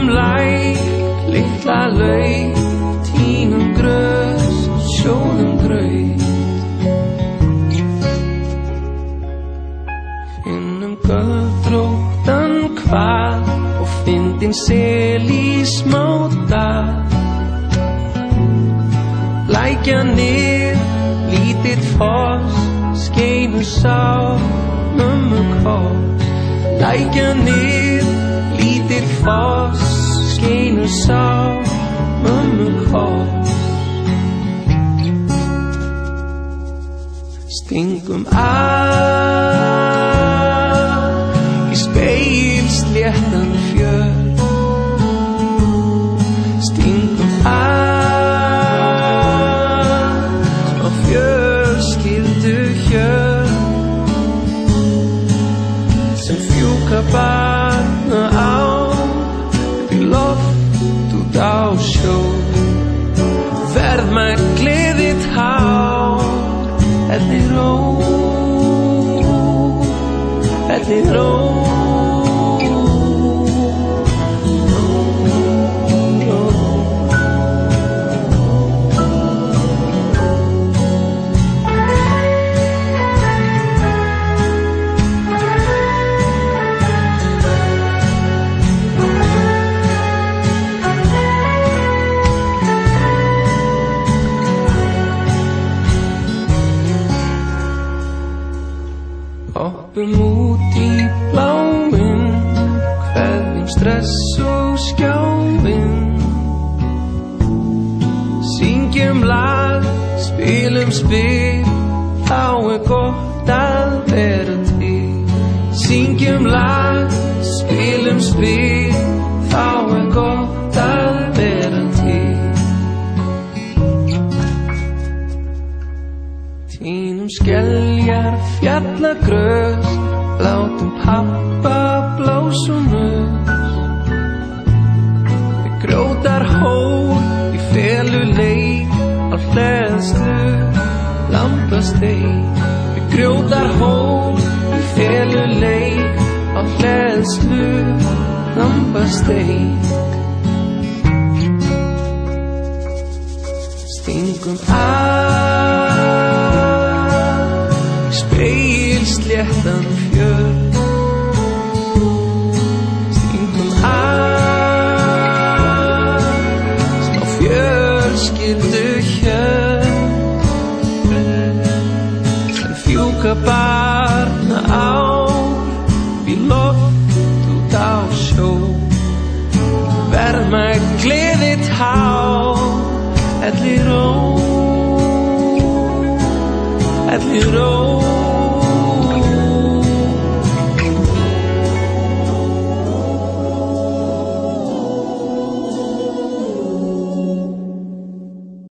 læk, litla lauk, tínum grös, sjóðum graut. Finnum göldróttan hval og fyndin sel í smádal. Lækjanir, lítill foss, skeinu sá mömmu koss. Lækjanir, lítill foss, skeinu sá mömmu koss. Stingum í spegilsléttan fjöll. Stingum smá fjölskylduhjöll sem fjúka barna á upp í loft út á sjó. Verð með gleðitt hár, elli ró, elli ró. Hoppum út í bláinn, kveðjum stress og skjáinn. Syngjum lag, spilum spil, þá gott að vera til. Syngjum lag, spilum spil, þá gott að vera til. Tínum skeljar, fjallagrös, látum pappa blása úr nös. Við grjótar hól í feluleik, á hleðslu lambasteik. Við grjótar hól í feluleik, á hleðslu lambasteik. Stingum spegilsléttan fjöll. Stingum smá fjölskylduhjöll sem fjúka barna á upp í loft út á sjó. Verð með gleðitt hár, elli ró, elli ró.